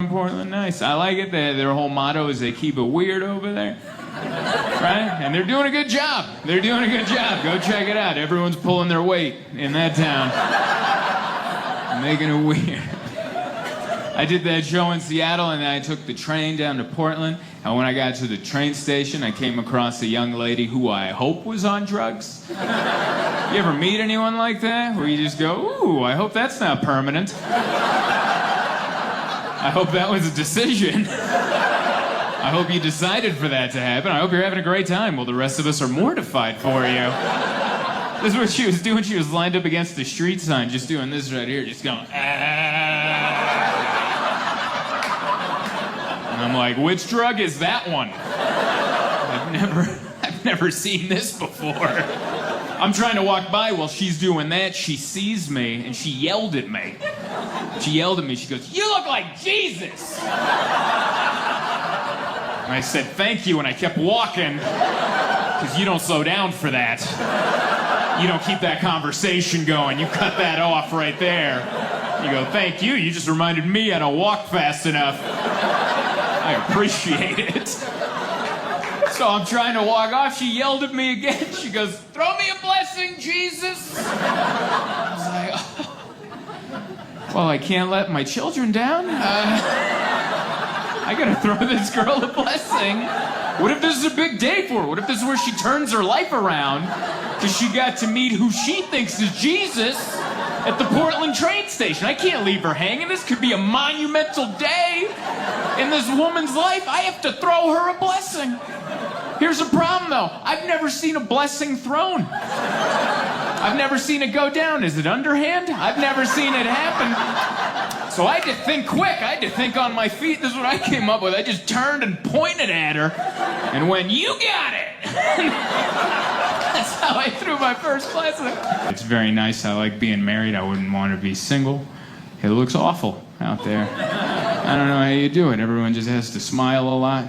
Portland, nice. I like it. Their whole motto is they keep it weird over there. Right? And they're doing a good job. They're doing a good job. Go check it out. Everyone's pulling their weight in that town. Making it weird. I did that show in Seattle, and then I took the train down to Portland. And when I got to the train station, I came across a young lady who I hope was on drugs. You ever meet anyone like that? Where you just go, ooh, I hope that's not permanent. I hope that was a decision. I hope you decided for that to happen. I hope you're having a great time while the rest of us are mortified for you. This is what she was doing. She was lined up against the street sign, just doing this right here, just going, ah. And I'm like, which drug is that one? I've never seen this before. I'm trying to walk by while she's doing that. She sees me, and she yelled at me. She yelled at me. She goes, "You look like Jesus!" And I said, "Thank you," and I kept walking, because you don't slow down for that. You don't keep that conversation going. You cut that off right there. You go, "Thank you. You just reminded me I don't walk fast enough." I appreciate it. So I'm trying to walk off. She yelled at me again. She goes, "Throw me a blessing, Jesus." I was like, oh. Well, I can't let my children down. I gotta throw this girl a blessing. What if this is a big day for her? What if this is where she turns her life around? Because she got to meet who she thinks is Jesus at the Portland train station. I can't leave her hanging. This could be a monumental day in this woman's life. I have to throw her a blessing. Here's the problem, though. I've never seen a blessing thrown. I've never seen it go down. Is it underhand? I've never seen it happen. So I had to think quick. I had to think on my feet. This is what I came up with. I just turned and pointed at her and went, "You got it." That's how I threw my first blessing. It's very nice. I like being married. I wouldn't want to be single. It looks awful out there. I don't know how you do it. Everyone just has to smile a lot.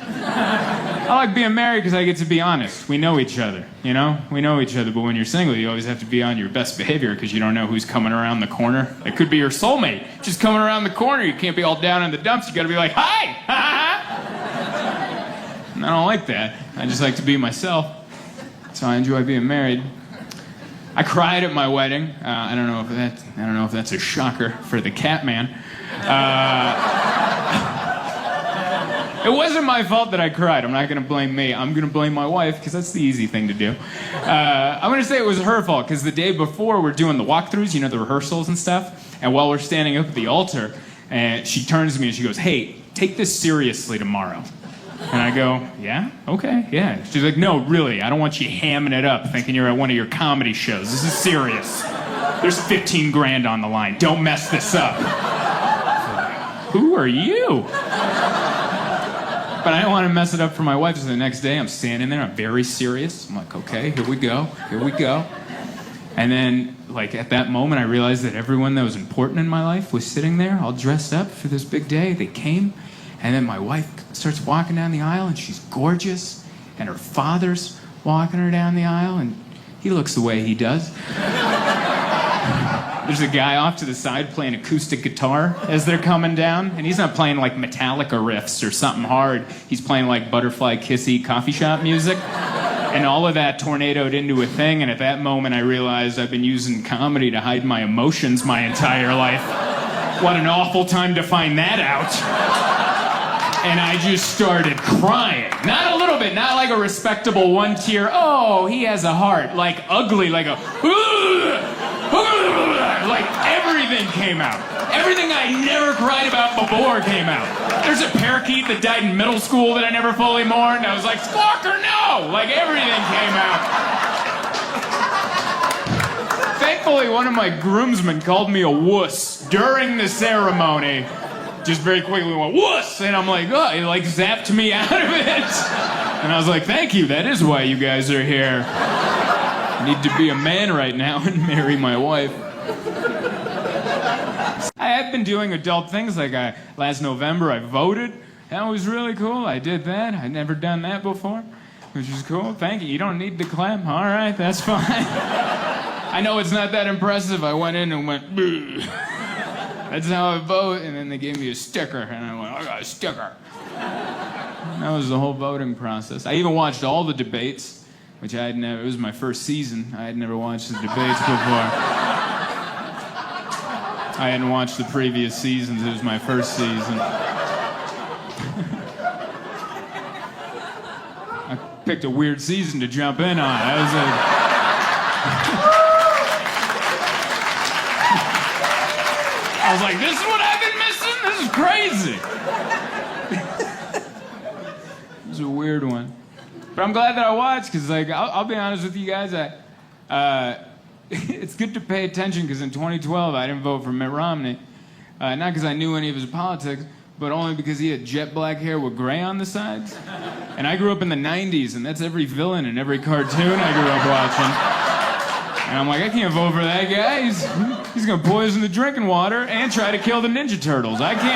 I like being married because I get to be honest. We know each other, you know? We know each other, but when you're single, you always have to be on your best behavior because you don't know who's coming around the corner. It could be your soulmate just coming around the corner. You can't be all down in the dumps. You gotta be like, "Hi!" And I don't like that. I just like to be myself. So I enjoy being married. I cried at my wedding. I don't know if that's a shocker for the cat man. It wasn't my fault that I cried. I'm not going to blame me. I'm going to blame my wife, because that's the easy thing to do. I'm going to say it was her fault, because the day before we're doing the walkthroughs, you know, the rehearsals and stuff, and while we're standing up at the altar, and she turns to me and she goes, "Hey, take this seriously tomorrow." And I go, "Yeah? Okay, yeah." She's like, "No, really, I don't want you hamming it up thinking you're at one of your comedy shows. This is serious. There's 15 grand on the line. Don't mess this up." Who are you? But I don't want to mess it up for my wife, so the next day I'm standing there, I'm very serious. I'm like, okay, here we go. And then, like, at that moment, I realized that everyone that was important in my life was sitting there, all dressed up for this big day. They came, and then my wife starts walking down the aisle, and she's gorgeous, and her father's walking her down the aisle, and he looks the way he does. There's a guy off to the side playing acoustic guitar as they're coming down, and he's not playing like Metallica riffs or something hard. He's playing like Butterfly Kissy coffee shop music. And all of that tornadoed into a thing, and at that moment I realized I've been using comedy to hide my emotions my entire life. What an awful time to find that out. And I just started crying. Not a little bit, not like a respectable one tear, "Oh, he has a heart." Like ugly, like a... Like everything came out. Everything I never cried about before came out. There's a parakeet that died in middle school that I never fully mourned. I was like, "Squawker, no!" Like everything came out. Thankfully, one of my groomsmen called me a wuss during the ceremony. Just very quickly went, "Wuss!" And I'm like, oh, it like zapped me out of it. And I was like, "Thank you, that is why you guys are here. I need to be a man right now and marry my wife." I have been doing adult things, like last November I voted. That was really cool. I did that. I'd never done that before, which is cool. Thank you. You don't need to clap. All right, that's fine. I know it's not that impressive. I went in and went, "Bleh." That's how I vote. And then they gave me a sticker, and I went, I got a sticker. And that was the whole voting process. I even watched all the debates, which I had never, it was my first season. I had never watched the debates before. I hadn't watched the previous seasons. It was my first season. I picked a weird season to jump in on. That was I was like, this is what I've been missing? This is crazy. It was a weird one. But I'm glad that I watched, because like, I'll be honest with you guys, it's good to pay attention, because in 2012 I didn't vote for Mitt Romney. Not because I knew any of his politics, but only because he had jet black hair with gray on the sides. And I grew up in the 90s, and that's every villain in every cartoon I grew up watching. And I'm like, I can't vote for that guy. He's gonna poison the drinking water and try to kill the Ninja Turtles. I can't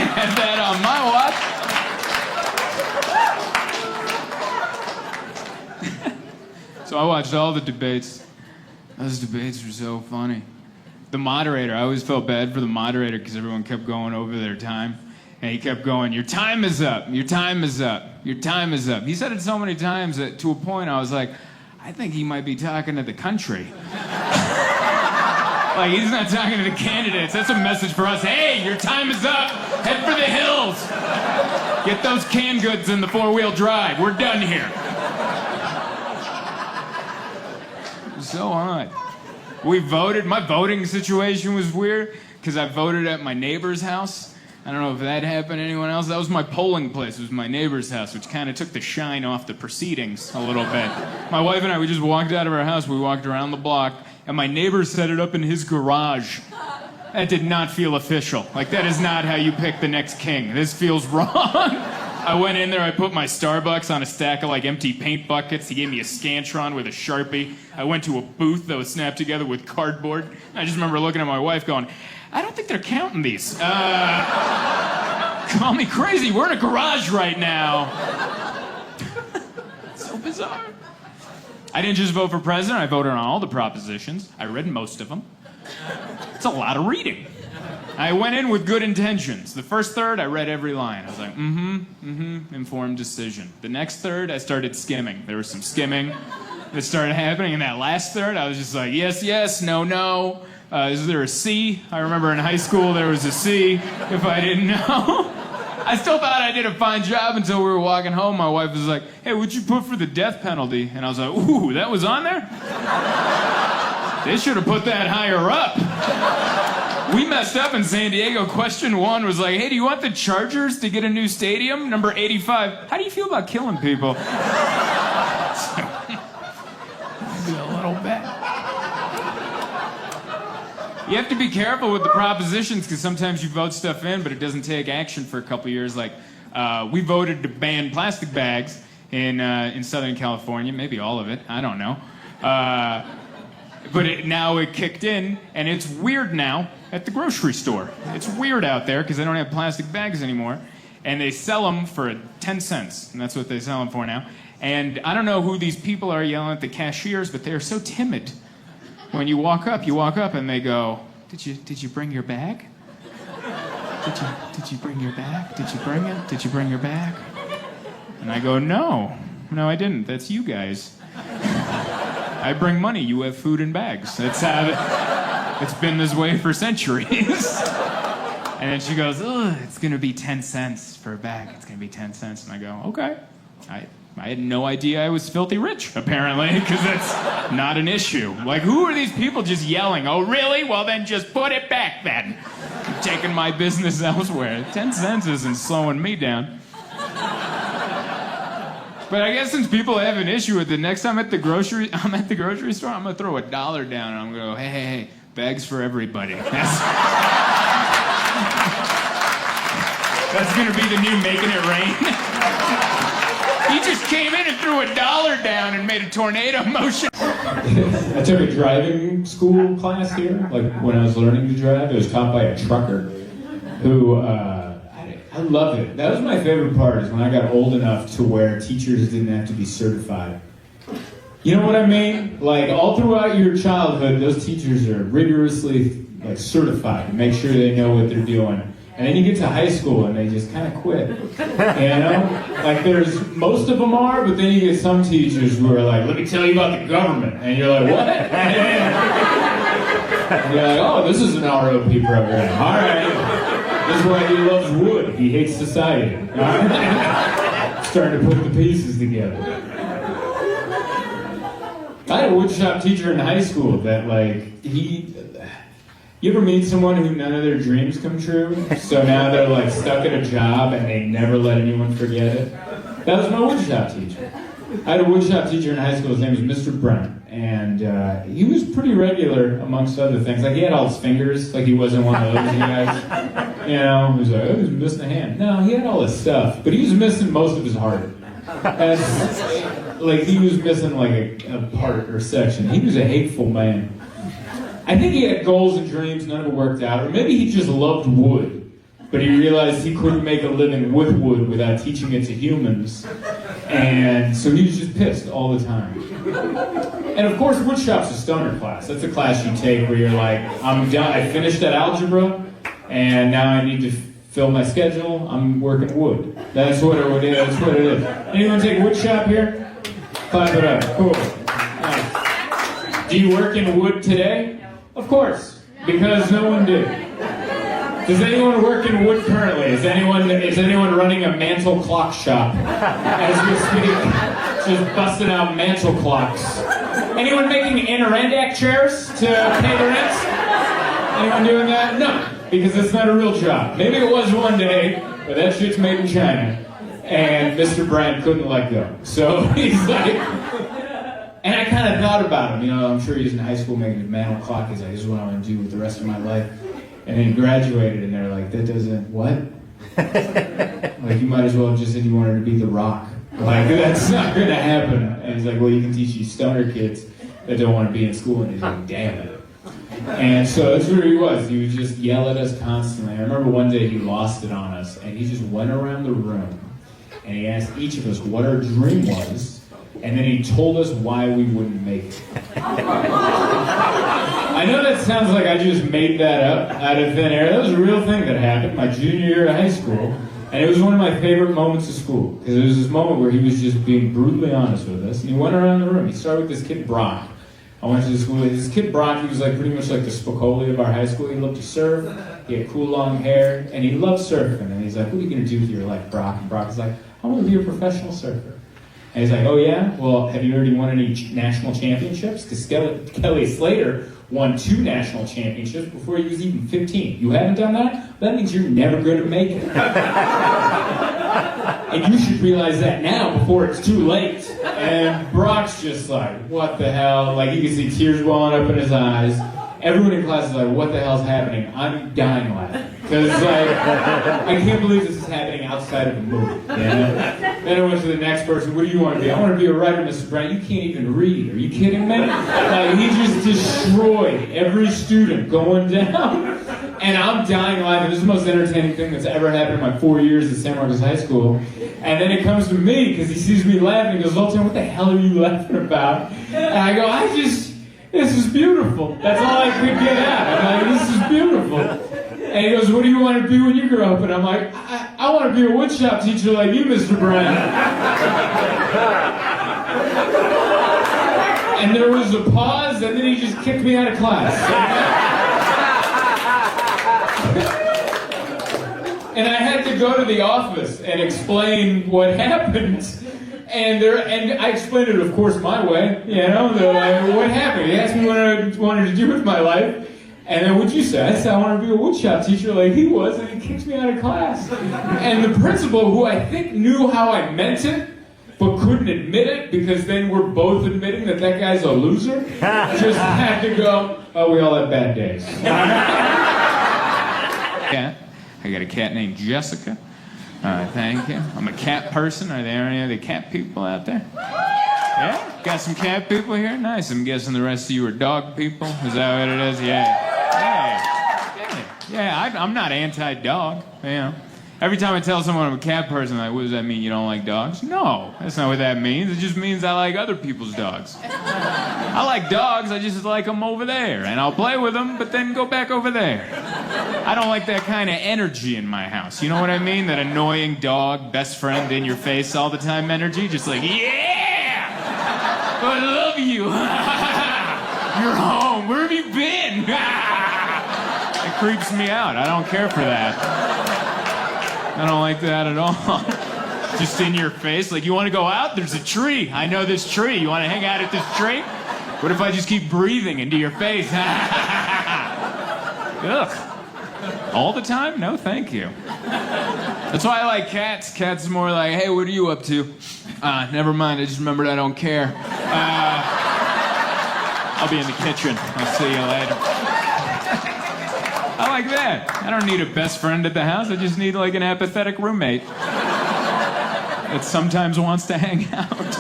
have that on my watch. So I watched all the debates. Those debates were so funny. The moderator, I always felt bad for the moderator because everyone kept going over their time. And he kept going, your time is up, your time is up, your time is up. He said it so many times that to a point I was like, I think he might be talking to the country. Like, he's not talking to the candidates. That's a message for us. Hey, your time is up. Head for the hills. Get those canned goods in the four-wheel drive. We're done here. It was so odd. We voted. My voting situation was weird because I voted at my neighbor's house. I don't know if that happened to anyone else. That was my polling place. It was my neighbor's house, which kind of took the shine off the proceedings a little bit. My wife and I, we just walked out of our house. We walked around the block, and my neighbor set it up in his garage. That did not feel official. Like, that is not how you pick the next king. This feels wrong. I went in there, I put my Starbucks on a stack of like empty paint buckets. He gave me a Scantron with a Sharpie. I went to a booth that was snapped together with cardboard. I just remember looking at my wife going, I don't think they're counting these. Call me crazy, we're in a garage right now. So bizarre. I didn't just vote for president, I voted on all the propositions. I read most of them. It's a lot of reading. I went in with good intentions. The first third, I read every line. I was like, informed decision. The next third, I started skimming. There was some skimming that started happening. And that last third, I was just like, yes, yes, no, no. Is there a C? I remember in high school there was a C if I didn't know. I still thought I did a fine job until we were walking home. My wife was like, hey, what'd you put for the death penalty? And I was like, ooh, that was on there? They should have put that higher up. We messed up in San Diego. Question 1 was like, hey, do you want the Chargers to get a new stadium? Number 85, how do you feel about killing people? Maybe a little bit. You have to be careful with the propositions because sometimes you vote stuff in, but it doesn't take action for a couple years. Like, we voted to ban plastic bags in Southern California, maybe all of it, I don't know. But now it kicked in, and it's weird now at the grocery store. It's weird out there because they don't have plastic bags anymore, and they sell them for 10 cents, and that's what they sell them for now. And I don't know who these people are yelling at the cashiers, but they're so timid. When you walk up, and they go, Did you bring your bag? Did you bring your bag? Did you bring it? Did you bring your bag? And I go, No, I didn't. That's you guys. I bring money. You have food in bags. That's how it's been this way for centuries. And then she goes, ugh, it's going to be 10 cents for a bag. It's going to be 10 cents. And I go, okay. I had no idea I was filthy rich, apparently, because that's not an issue. Like, who are these people just yelling? Oh, really? Well, then just put it back, then. I'm taking my business elsewhere. 10 cents isn't slowing me down. But I guess since people have an issue with it, next time I'm at the grocery store, I'm going to throw $1 down, and I'm going to go, hey, bags for everybody. That's going to be the new Making It Rain. He just came in and threw $1 down and made a tornado motion. I took a driving school class here, like when I was learning to drive. It was taught by a trucker who, I loved it. That was my favorite part, is when I got old enough to where teachers didn't have to be certified. You know what I mean? Like, all throughout your childhood, those teachers are rigorously like certified to make sure they know what they're doing. And then you get to high school and they just kind of quit. You know? Like most of them are, but then you get some teachers who are like, let me tell you about the government. And you're like, what? And you're like, oh, this is an ROP program. All right. This is why he loves wood. He hates society. All right? Starting to put the pieces together. I had a woodshop teacher in high school that, like, you ever meet someone who none of their dreams come true? So now they're, like, stuck at a job and they never let anyone forget it? That was my woodshop teacher. I had a woodshop teacher in high school. His name was Mr. Brent. And he was pretty regular, amongst other things. Like, he had all his fingers. Like, he wasn't one of those guys. You know, he was like, oh, he's missing a hand. No, he had all his stuff. But he was missing most of his heart. Like, he was missing, like, a part or section. He was a hateful man. I think he had goals and dreams, none of it worked out. Or maybe he just loved wood, but he realized he couldn't make a living with wood without teaching it to humans. And so he was just pissed all the time. And of course, woodshop's a stoner class. That's a class you take where you're like, I'm done, I finished that algebra, and now I need to fill my schedule, I'm working wood. That's what it is. That's what it is. Anyone take woodshop here? Clap it up. Cool. Nice. Do you work in wood today? Of course, because no one did. Does anyone work in wood currently? Is anyone running a mantle clock shop as we speak? Just busting out mantle clocks. Anyone making Adirondack chairs to pay the rent? Anyone doing that? No, because it's not a real job. Maybe it was one day, but that shit's made in China. And Mr. Brand couldn't let go. So he's like... And I kind of thought about him, you know, I'm sure he was in high school making his mantle clock. He's like, this is what I want to do with the rest of my life. And then he graduated, and they're like, that doesn't, what? Like, you might as well have just said you wanted to be The Rock. Like, that's not going to happen. And he's like, well, you can teach these stoner kids that don't want to be in school. And he's like, damn it. And so that's where he was. He would just yell at us constantly. I remember one day he lost it on us, and he just went around the room, and he asked each of us what our dream was. And then he told us why we wouldn't make it. I know that sounds like I just made that up out of thin air. That was a real thing that happened my junior year of high school. And it was one of my favorite moments of school. Because it was this moment where he was just being brutally honest with us. And he went around the room. He started with this kid, Brock. I went to the school. This kid, Brock, he was like pretty much like the Spicoli of our high school. He loved to surf. He had cool long hair. And he loved surfing. And he's like, what are you going to do with your life, Brock? And Brock was like, I want to be a professional surfer. And he's like, oh yeah? Well, have you already won any national championships? Because Kelly Slater won 2 national championships before he was even 15. You haven't done that? That means you're never going to make it. And you should realize that now before it's too late. And Brock's just like, what the hell? Like, you can see tears welling up in his eyes. Everyone in class is like, what the hell's happening? I'm dying laughing. Because, like, I can't believe this is happening outside of a movie, you know? Then I went to the next person, what do you want to be? I want to be a writer, Mr. Brown. You can't even read. Are you kidding me? Like, he just destroyed every student going down. And I'm dying laughing. This is the most entertaining thing that's ever happened in my 4 years at San Marcos High School. And then it comes to me, because he sees me laughing. He goes, Zoltan, what the hell are you laughing about? And I go, this is beautiful. That's all I could get out. I'm like, this is beautiful. And he goes, what do you want to be when you grow up? And I'm like, I want to be a woodshop teacher like you, Mr. Brown. And there was a pause, and then he just kicked me out of class. And I had to go to the office and explain what happened. And I explained it, of course, my way. You know, what happened? He asked me what I wanted to do with my life. And then what'd you say? I said I want to be a woodshop teacher like he was, and he kicked me out of class. And the principal, who I think knew how I meant it, but couldn't admit it, because then we're both admitting that guy's a loser, just had to go, oh, we all have bad days. Yeah, I got a cat named Jessica. Thank you. I'm a cat person. Are there any other cat people out there? Yeah? Got some cat people here? Nice. I'm guessing the rest of you are dog people. Is that what it is? Yeah. I'm not anti-dog, you know. Every time I tell someone I'm a cat person, like, what does that mean? You don't like dogs? No, that's not what that means. It just means I like other people's dogs. I like dogs, I just like them over there. And I'll play with them, but then go back over there. I don't like that kind of energy in my house. You know what I mean? That annoying dog, best friend in your face all the time energy. Just like, yeah! I love you. You're home. Where have you been? It creeps me out. I don't care for that. I don't like that at all. Just in your face. Like, you want to go out? There's a tree. I know this tree. You want to hang out at this tree? What if I just keep breathing into your face? Ugh. All the time? No, thank you. That's why I like cats. Cats is more like, hey, what are you up to? Never mind. I just remembered I don't care. I'll be in the kitchen. I'll see you later. I like that. I don't need a best friend at the house. I just need like an apathetic roommate that sometimes wants to hang out.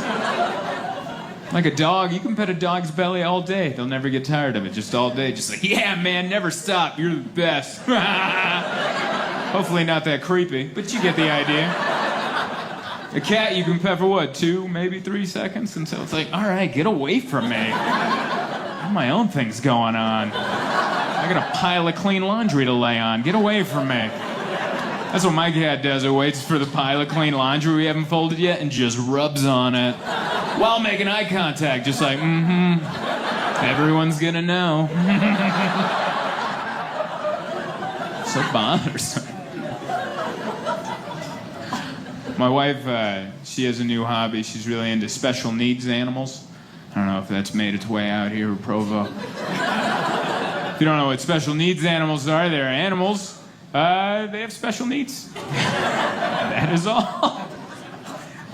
Like a dog, you can pet a dog's belly all day. They'll never get tired of it, just all day. Just like, yeah, man, never stop. You're the best. Hopefully not that creepy, but you get the idea. A cat you can pet for what, 2, maybe 3 seconds until it's like, all right, get away from me. I have my own things going on. I got a pile of clean laundry to lay on. Get away from me. That's what my cat does. It waits for the pile of clean laundry we haven't folded yet and just rubs on it while making eye contact. Just like, everyone's gonna know. So bothersome. My wife, she has a new hobby. She's really into special needs animals. I don't know if that's made its way out here in Provo. If you don't know what special needs animals are, they're animals. They have special needs. That is all.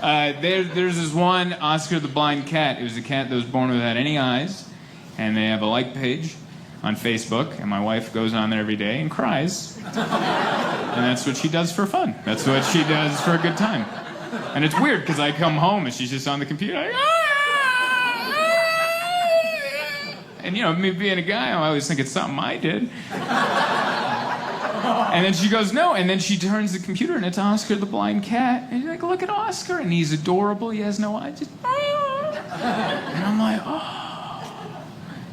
There's this one, Oscar the Blind Cat. It was a cat that was born without any eyes. And they have a like page on Facebook. And my wife goes on there every day and cries. And that's what she does for fun. That's what she does for a good time. And it's weird because I come home and she's just on the computer. Like, and, you know, me being a guy, I always think it's something I did. And then she goes, no. And then she turns the computer, and it's Oscar the Blind Cat. And you're like, look at Oscar. And he's adorable. He has no eyes. Just, and I'm like, oh.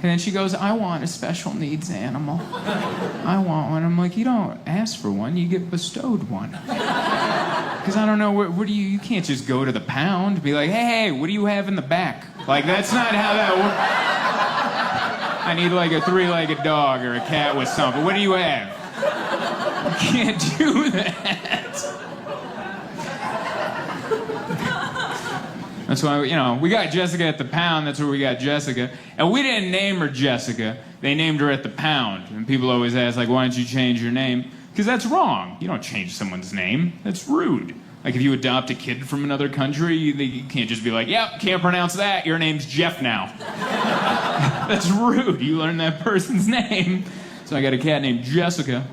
And then she goes, I want a special needs animal. I want one. I'm like, you don't ask for one. You get bestowed one. Because I don't know, what do you can't just go to the pound and be like, hey, what do you have in the back? Like, that's not how that works. I need like a 3-legged dog or a cat with something. What do you have? You can't do that. That's why, you know, we got Jessica at the pound. That's where we got Jessica. And we didn't name her Jessica. They named her at the pound. And people always ask, like, why don't you change your name? Because that's wrong. You don't change someone's name. That's rude. Like, if you adopt a kid from another country, you can't just be like, yep, can't pronounce that. Your name's Jeff now. That's rude. You learn that person's name. So I got a cat named Jessica.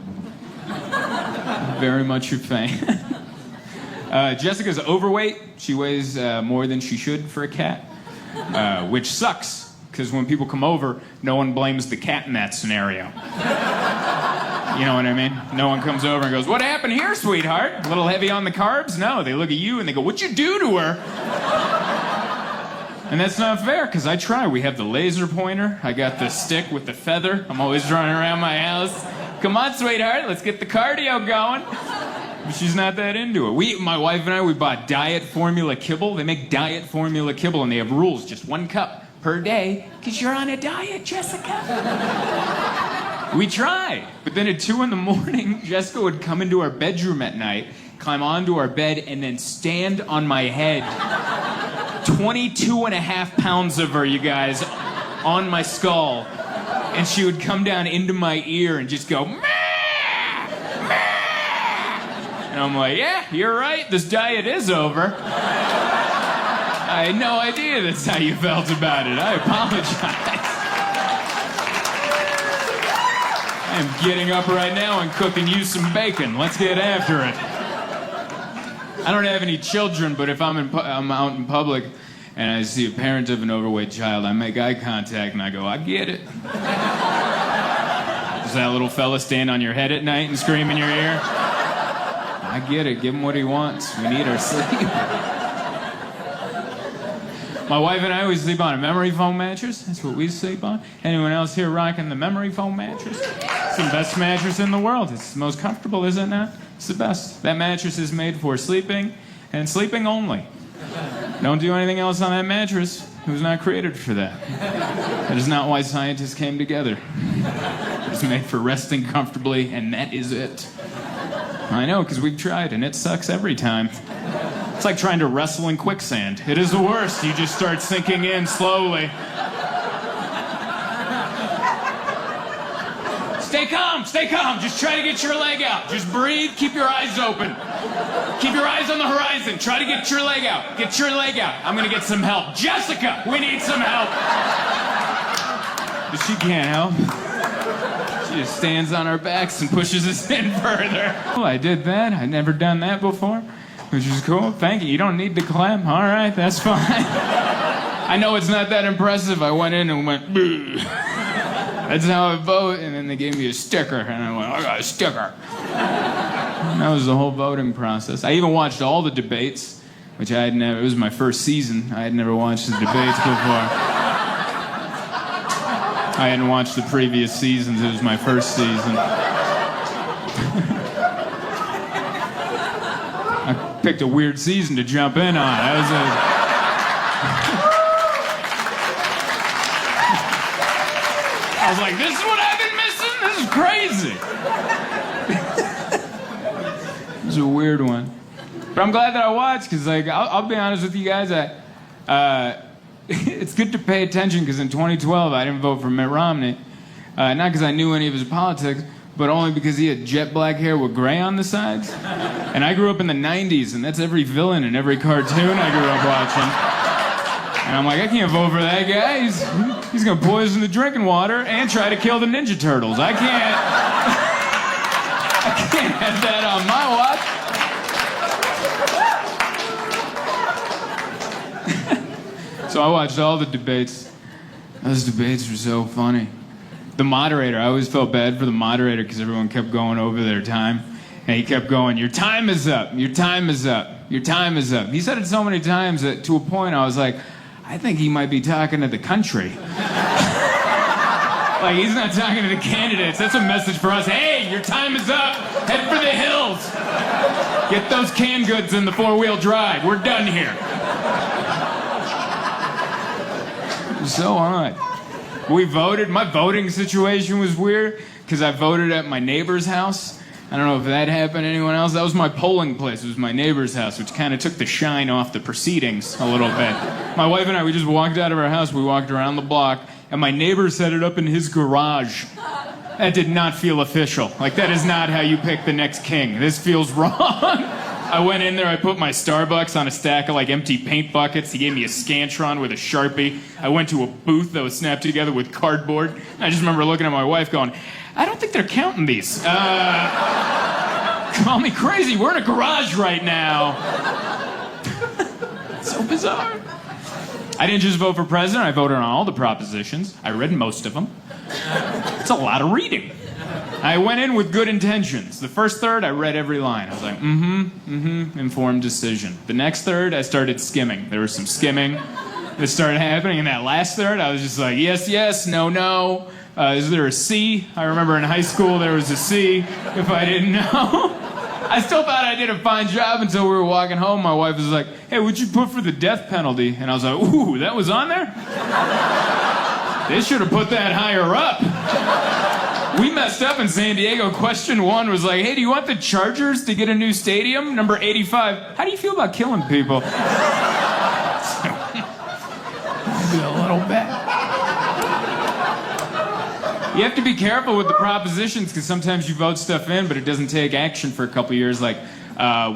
Very much your fan. Jessica's overweight. She weighs more than she should for a cat, which sucks, because when people come over, no one blames the cat in that scenario. You know what I mean? No one comes over and goes, what happened here, sweetheart? A little heavy on the carbs? No, they look at you and they go, what'd you do to her? And that's not fair, because I try. We have the laser pointer. I got the stick with the feather. I'm always running around my house. Come on, sweetheart, let's get the cardio going. But she's not that into it. My wife and I, we bought diet formula kibble. They make diet formula kibble, and they have rules. Just 1 cup per day, because you're on a diet, Jessica. We try. But then at 2 a.m, Jessica would come into our bedroom at night, climb onto our bed, and then stand on my head. 22.5 pounds of her, you guys, on my skull. And she would come down into my ear and just go, meh, meh. And I'm like, yeah, you're right, this diet is over. I had no idea that's how you felt about it. I apologize. I am getting up right now and cooking you some bacon. Let's get after it. I don't have any children, but if I'm out in public and I see a parent of an overweight child, I make eye contact and I go, I get it. Does that little fella stand on your head at night and scream in your ear? I get it. Give him what he wants. We need our sleep. My wife and I always sleep on a memory foam mattress. That's what we sleep on. Anyone else here rocking the memory foam mattress? It's the best mattress in the world. It's the most comfortable, is it not? It's the best. That mattress is made for sleeping and sleeping only. Don't do anything else on that mattress. It was not created for that. That is not why scientists came together. It's made for resting comfortably, and that is it. I know, because we've tried, and it sucks every time. It's like trying to wrestle in quicksand. It is the worst. You just start sinking in slowly. Stay calm, stay calm. Just try to get your leg out. Just breathe, keep your eyes open. Keep your eyes on the horizon. Try to get your leg out. Get your leg out. I'm gonna get some help. Jessica, we need some help. But she can't help. She just stands on our backs and pushes us in further. Well, I did that. I'd never done that before. Which is cool. Thank you. You don't need to clap. All right, that's fine. I know it's not that impressive. I went in and went, "Bleh." That's how I vote. And then they gave me a sticker. And I went, I got a sticker. And that was the whole voting process. I even watched all the debates, which I had never, it was my first season. I had never watched the debates before. I hadn't watched the previous seasons. It was my first season. Picked a weird season to jump in on. I was like, this is what I've been missing? This is crazy. It was a weird one. But I'm glad that I watched, because like, I'll be honest with you guys, it's good to pay attention, because in 2012 I didn't vote for Mitt Romney. Not because I knew any of his politics, but only because he had jet black hair with gray on the sides. And I grew up in the 90s, and that's every villain in every cartoon I grew up watching. And I'm like, I can't vote for that guy. He's gonna poison the drinking water and try to kill the Ninja Turtles. I can't have that on my watch. So I watched all the debates. Those debates were so funny. The moderator, I always felt bad for the moderator because everyone kept going over their time. And he kept going, your time is up, your time is up, your time is up. He said it so many times that to a point I was like, I think he might be talking to the country. Like, he's not talking to the candidates. That's a message for us. Hey, your time is up. Head for the hills. Get those canned goods in the four-wheel drive. We're done here. It was so odd. We voted. My voting situation was weird because I voted at my neighbor's house. I don't know if that happened to anyone else. That was my polling place. It was my neighbor's house, which kind of took the shine off the proceedings a little bit. My wife and I, we just walked out of our house. We walked around the block, and my neighbor set it up in his garage. That did not feel official. Like, that is not how you pick the next king. This feels wrong. I went in there, I put my Starbucks on a stack of, like, empty paint buckets. He gave me a Scantron with a Sharpie. I went to a booth that was snapped together with cardboard. I just remember looking at my wife going, I don't think they're counting these. Call me crazy. We're in a garage right now. It's so bizarre. I didn't just vote for president. I voted on all the propositions. I read most of them. It's a lot of reading. I went in with good intentions. The first third, I read every line. I was like, informed decision. The next third, I started skimming. There was some skimming that started happening. And that last third, I was just like, yes, yes, no, no. Is there a C? I remember in high school there was a C, if I didn't know. I still thought I did a fine job until we were walking home. My wife was like, hey, what'd you put for the death penalty? And I was like, ooh, that was on there? They should have put that higher up. We messed up in San Diego. Question 1 was like, hey, do you want the Chargers to get a new stadium? Number 85, how do you feel about killing people? A little bit. You have to be careful with the propositions because sometimes you vote stuff in, but it doesn't take action for a couple years. Like,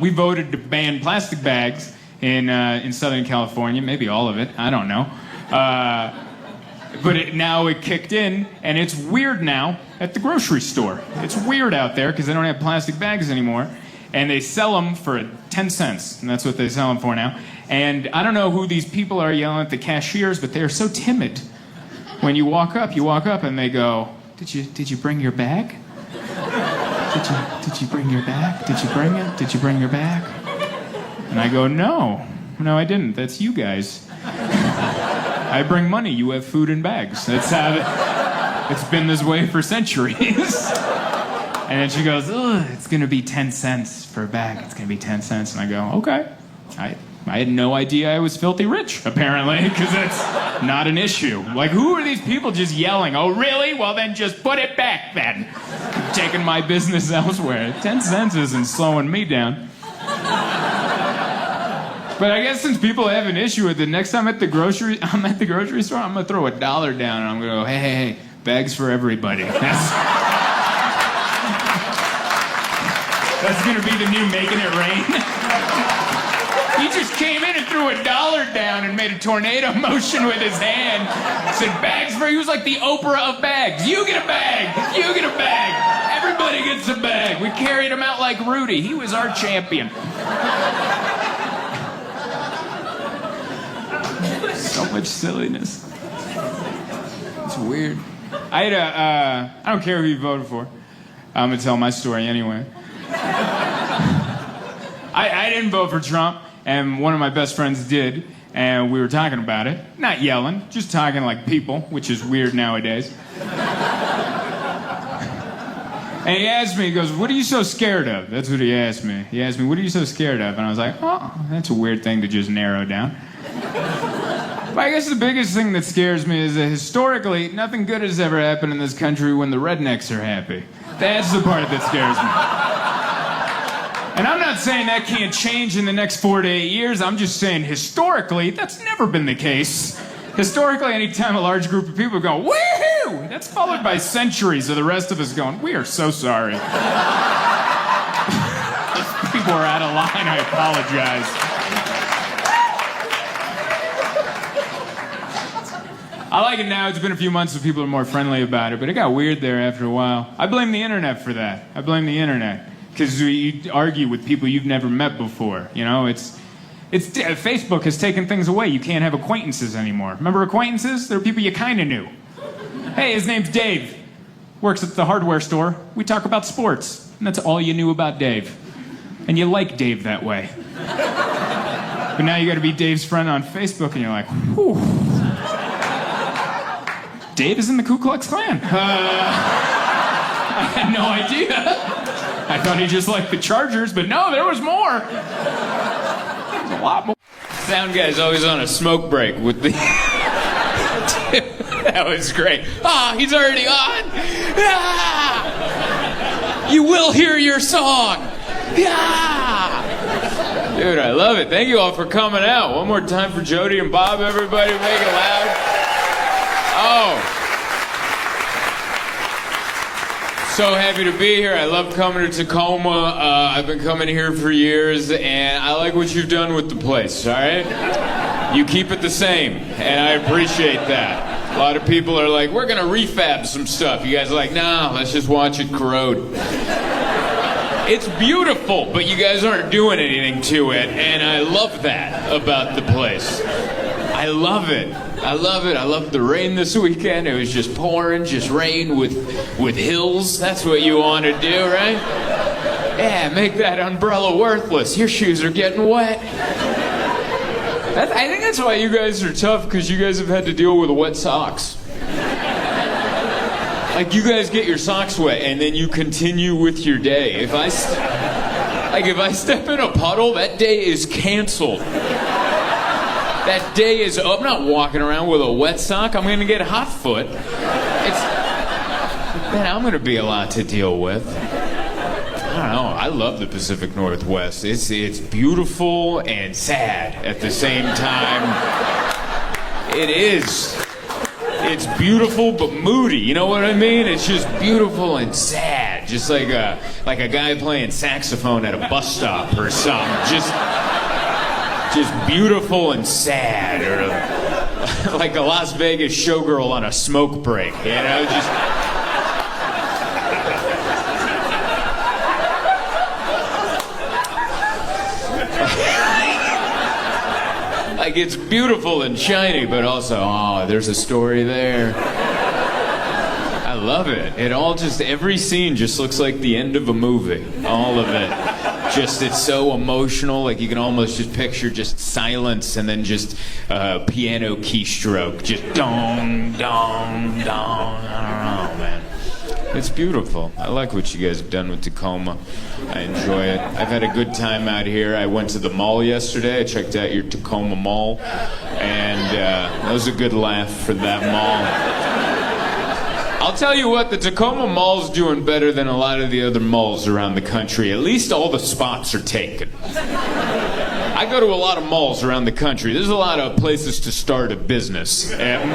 we voted to ban plastic bags in Southern California, maybe all of it, I don't know. But now it kicked in, and it's weird now at the grocery store. It's weird out there because they don't have plastic bags anymore, and they sell them for 10 cents, and that's what they sell them for now. And I don't know who these people are yelling at the cashiers, but they're so timid. When you walk up and they go, did you bring your bag? Did you bring your bag? Did you bring it? Did you bring your bag? And I go, no, I didn't. That's you guys. I bring money. You have food in bags. That's how it's been this way for centuries. And then she goes, ugh, it's gonna be 10 cents for a bag. It's gonna be 10 cents. And I go, okay. I had no idea I was filthy rich, apparently, because that's not an issue. Like, who are these people just yelling? Oh, really? Well, then just put it back, then. I'm taking my business elsewhere. 10 cents isn't slowing me down. But I guess since people have an issue with it, next time I'm at the grocery store, I'm gonna throw $1 down and I'm gonna go, hey, bags for everybody. That's gonna be the new Making It Rain. He just came in and threw $1 down and made a tornado motion with his hand. Said bags for, he was like the Oprah of bags. You get a bag, you get a bag. Everybody gets a bag. We carried him out like Rudy. He was our champion. So much silliness. It's weird. I don't care who you voted for. I'm gonna tell my story anyway. I didn't vote for Trump, and one of my best friends did, and we were talking about it. Not yelling, just talking like people, which is weird nowadays. And he asked me, he goes, what are you so scared of? That's what he asked me. He asked me, what are you so scared of? And I was like, oh, that's a weird thing to just narrow down. But I guess the biggest thing that scares me is that historically, nothing good has ever happened in this country when the rednecks are happy. That's the part that scares me. And I'm not saying that can't change in the next 4 to 8 years. I'm just saying historically, that's never been the case. Historically, anytime a large group of people go, woohoo! That's followed by centuries of the rest of us going, we are so sorry. If people are out of line, I apologize. I like it now. It's been a few months, so people are more friendly about it, but it got weird there after a while. I blame the internet for that. I blame the internet. Because you argue with people you've never met before. You know, Facebook has taken things away. You can't have acquaintances anymore. Remember acquaintances? They're people you kind of knew. Hey, his name's Dave. Works at the hardware store. We talk about sports. And that's all you knew about Dave. And you like Dave that way. But now you got to be Dave's friend on Facebook, and you're like, whew. Dave is in the Ku Klux Klan. I had no idea. I thought he just liked the Chargers, but no, there was more. There's a lot more. Sound guy's always on a smoke break with the... That was great. Ah, he's already on. Ah! You will hear your song. Ah! Dude, I love it. Thank you all for coming out. One more time for Jody and Bob, everybody. Make it loud. Oh. So happy to be here. I love coming to Tacoma. I've been coming here for years, and I like what you've done with the place, all right? You keep it the same, and I appreciate that. A lot of people are like, we're going to refab some stuff. You guys are like, nah, let's just watch it corrode. It's beautiful, but you guys aren't doing anything to it, and I love that about the place. I love it. I love it. I loved the rain this weekend. It was just pouring, just rain with hills. That's what you want to do, right? Yeah, make that umbrella worthless. Your shoes are getting wet. I think that's why you guys are tough, because you guys have had to deal with wet socks. Like, you guys get your socks wet, and then you continue with your day. If I step in a puddle, that day is canceled. That day is, I'm not walking around with a wet sock. I'm going to get hot foot. Man, I'm going to be a lot to deal with. I don't know. I love the Pacific Northwest. It's beautiful and sad at the same time. It is. It's beautiful but moody. You know what I mean? It's just beautiful and sad. Just like a guy playing saxophone at a bus stop or something. Just beautiful and sad, or like a Las Vegas showgirl on a smoke break, you know, just... Like, it's beautiful and shiny, but also, oh, there's a story there. I love it. It all just, every scene just looks like the end of a movie. All of it. Just, it's so emotional, like you can almost just picture just silence and then just piano keystroke. Just dong, dong, dong. I don't know, man. It's beautiful. I like what you guys have done with Tacoma. I enjoy it. I've had a good time out here. I went to the mall yesterday. I checked out your Tacoma Mall. And that was a good laugh for that mall. I'll tell you what, the Tacoma Mall's doing better than a lot of the other malls around the country. At least all the spots are taken. I go to a lot of malls around the country. There's a lot of places to start a business. At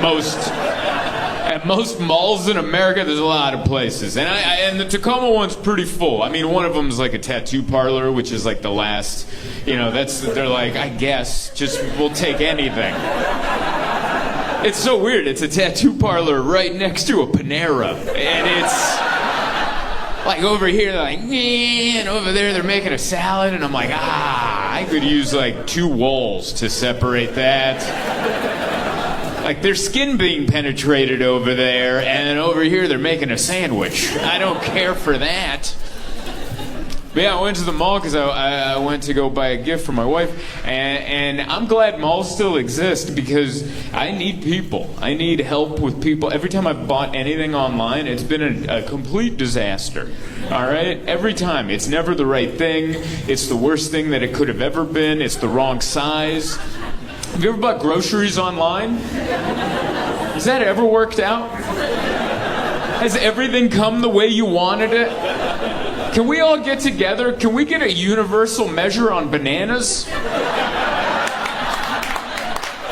most malls in America, there's a lot of places. And the Tacoma one's pretty full. I mean, one of them's like a tattoo parlor, which is like the last, they're like, I guess, just we'll take anything. It's so weird. It's a tattoo parlor right next to a Panera. And it's like over here, they're like, and over there they're making a salad. And I'm like, I could use like 2 walls to separate that. Like there's skin being penetrated over there, and then over here they're making a sandwich. I don't care for that. But yeah, I went to the mall because I went to go buy a gift for my wife, and I'm glad malls still exist because I need people. I need help with people. Every time I've bought anything online, it's been a complete disaster. All right? Every time. It's never the right thing. It's the worst thing that it could have ever been. It's the wrong size. Have you ever bought groceries online? Has that ever worked out? Has everything come the way you wanted it? Can we all get together? Can we get a universal measure on bananas?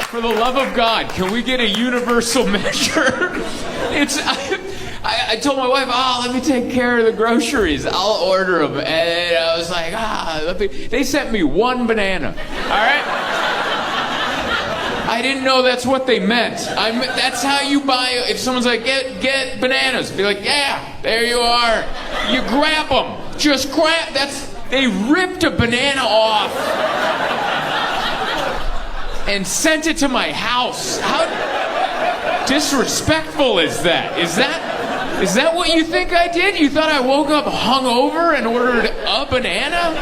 For the love of God, can we get a universal measure? I told my wife, let me take care of the groceries. I'll order them. And I was like, they sent me 1 banana. All right? I didn't know that's what they meant. That's how you buy. If someone's like, get bananas, be like, yeah, there you are. You grab them. Just grab. They ripped a banana off and sent it to my house. How disrespectful is that? Is that what you think I did? You thought I woke up hungover and ordered a banana?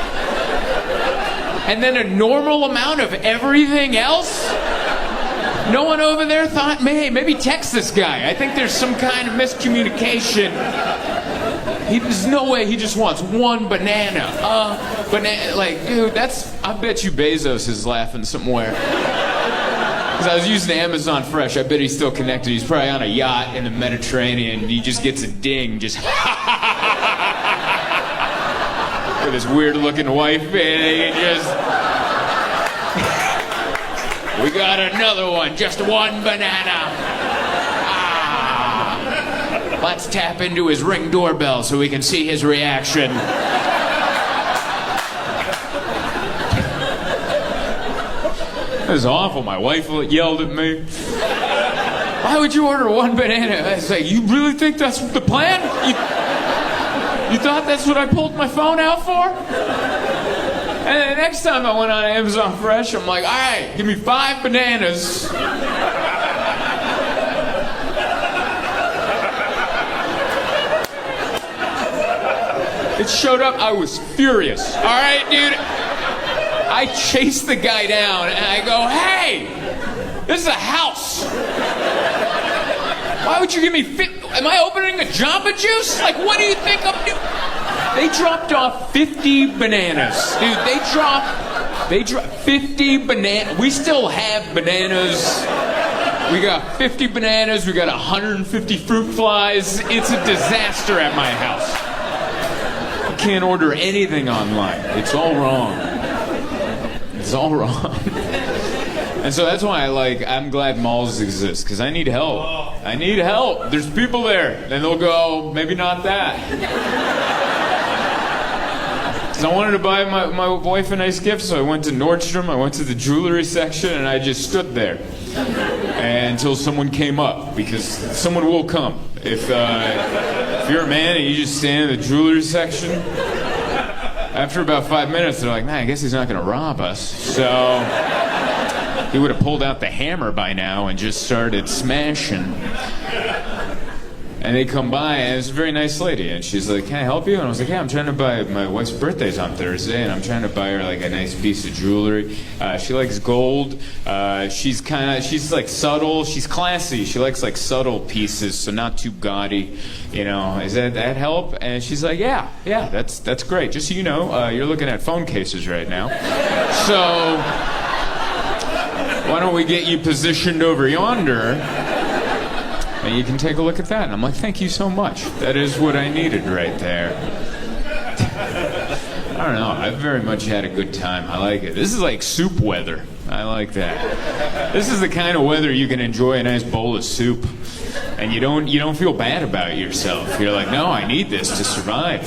And then a normal amount of everything else? No one over there thought, hey, maybe text this guy. I think there's some kind of miscommunication. There's no way he just wants 1 banana. Banana, like, dude, I bet you Bezos is laughing somewhere. Because I was using Amazon Fresh. I bet he's still connected. He's probably on a yacht in the Mediterranean. He just gets a ding, just with his weird-looking wife, and he just... We got another one, just 1 banana. Let's tap into his Ring doorbell so we can see his reaction. It was awful. My wife yelled at me. Why would you order 1 banana? I was like, you really think that's the plan? You thought that's what I pulled my phone out for? And then the next time I went on Amazon Fresh, I'm like, all right, give me 5 bananas. It showed up. I was furious. All right, dude. I chased the guy down, and I go, hey, this is a house. Why would you give me am I opening a Jamba Juice? Like, what do you think I'm doing? They dropped off 50 bananas. Dude, they dropped 50 bananas. We still have bananas. We got 50 bananas. We got 150 fruit flies. It's a disaster at my house. You can't order anything online. It's all wrong. It's all wrong. And so that's why I'm glad malls exist, because I need help. I need help. There's people there. And they'll go, maybe not that. I wanted to buy my wife a nice gift, so I went to Nordstrom, I went to the jewelry section, and I just stood there until someone came up, because someone will come. If you're a man and you just stand in the jewelry section, after about 5 minutes, they're like, man, I guess he's not going to rob us. So he would have pulled out the hammer by now and just started smashing. And they come by, and it's a very nice lady, and she's like, "Can I help you?" And I was like, "Yeah, I'm trying to buy, my wife's birthday's on Thursday, and I'm trying to buy her like a nice piece of jewelry. She likes gold. She's like subtle. She's classy. She likes like subtle pieces, so not too gaudy. You know, is that help?" And she's like, "Yeah, that's great. Just so you know, you're looking at phone cases right now, so why don't we get you positioned over yonder?" And you can take a look at that. And I'm like, "Thank you so much. That is what I needed right there." I don't know. I've very much had a good time. I like it. This is like soup weather. I like that. This is the kind of weather you can enjoy a nice bowl of soup. And you don't feel bad about yourself. You're like, "No, I need this to survive.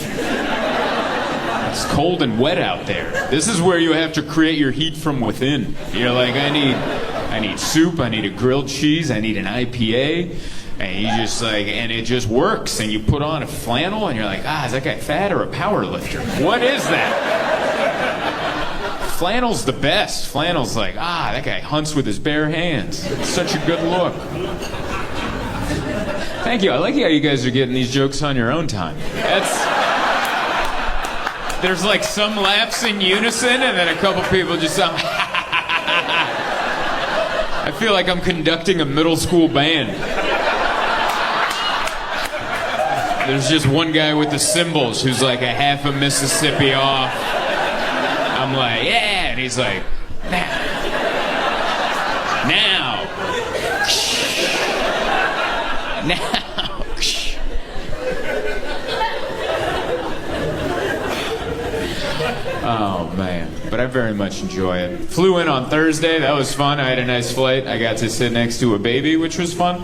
It's cold and wet out there." This is where you have to create your heat from within. You're like, I need soup, I need a grilled cheese, I need an IPA. And you just like, and it just works. And you put on a flannel, and you're like, is that guy fat or a power lifter? What is that? Flannel's the best. Flannel's like, that guy hunts with his bare hands. It's such a good look. Thank you. I like how you guys are getting these jokes on your own time. There's like some laughs in unison, and then a couple people just sound. I feel like I'm conducting a middle school band. There's just one guy with the cymbals who's like a half a Mississippi off. I'm like, "Yeah," and he's like, "Now. Now. Oh, man. But I very much enjoy it. Flew in on Thursday. That was fun. I had a nice flight. I got to sit next to a baby, which was fun.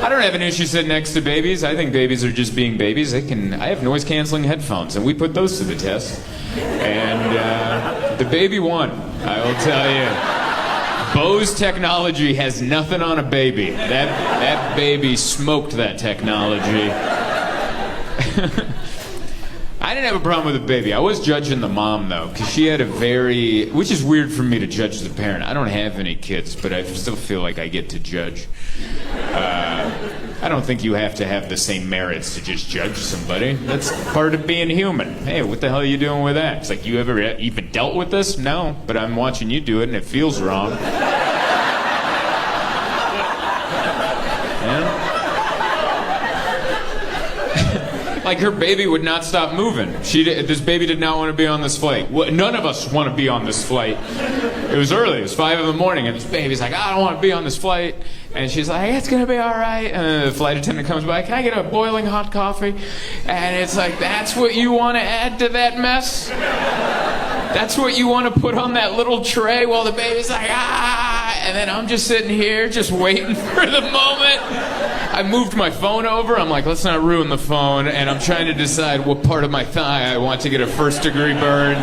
I don't have an issue sitting next to babies. I think babies are just being babies. I have noise-canceling headphones, and we put those to the test. And the baby won, I will tell you. Bose technology has nothing on a baby. That baby smoked that technology. I didn't have a problem with the baby. I was judging the mom, though, because she had which is weird for me to judge the parent. I don't have any kids, but I still feel like I get to judge. I don't think you have to have the same merits to just judge somebody. That's part of being human. Hey, what the hell are you doing with that? It's like, you ever even dealt with this? No, but I'm watching you do it, and it feels wrong. Yeah? Like, her baby would not stop moving. This baby did not want to be on this flight. None of us want to be on this flight. It was early. It was 5 a.m, and this baby's like, "I don't want to be on this flight." And she's like, "It's going to be all right." And the flight attendant comes by, "Can I get a boiling hot coffee?" And it's like, that's what you want to add to that mess? That's what you want to put on that little tray while the baby's like, and then I'm just sitting here just waiting for the moment. I moved my phone over. I'm like, let's not ruin the phone. And I'm trying to decide what part of my thigh I want to get a first-degree burn.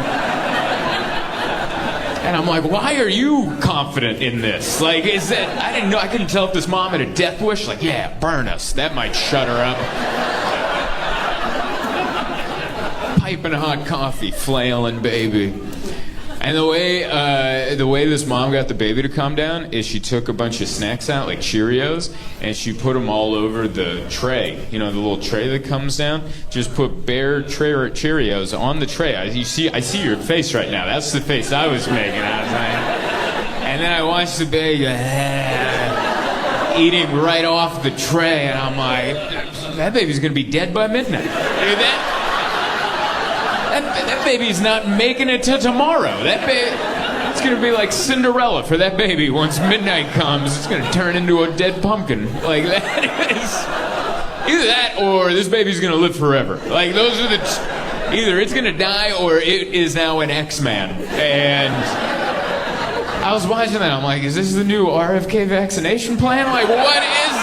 And I'm like, why are you confident in this? Like, is that, I didn't know, I couldn't tell if this mom had a death wish. Like, yeah, burn us. That might shut her up. Piping hot coffee, flailing baby. And the way this mom got the baby to calm down is she took a bunch of snacks out, like Cheerios, and she put them all over the tray. You know, the little tray that comes down? Just put bare Cheerios on the tray. I see your face right now. That's the face I was making. And then I watched the baby eating right off the tray, and I'm like, that baby's going to be dead by midnight. That baby's not making it to tomorrow. It's going to be like Cinderella for that baby. Once midnight comes, it's going to turn into a dead pumpkin. Like, that is... Either that or this baby's going to live forever. Like, those are either it's going to die or it is now an X-Man. And I was watching that. I'm like, is this the new RFK vaccination plan? Like, what is...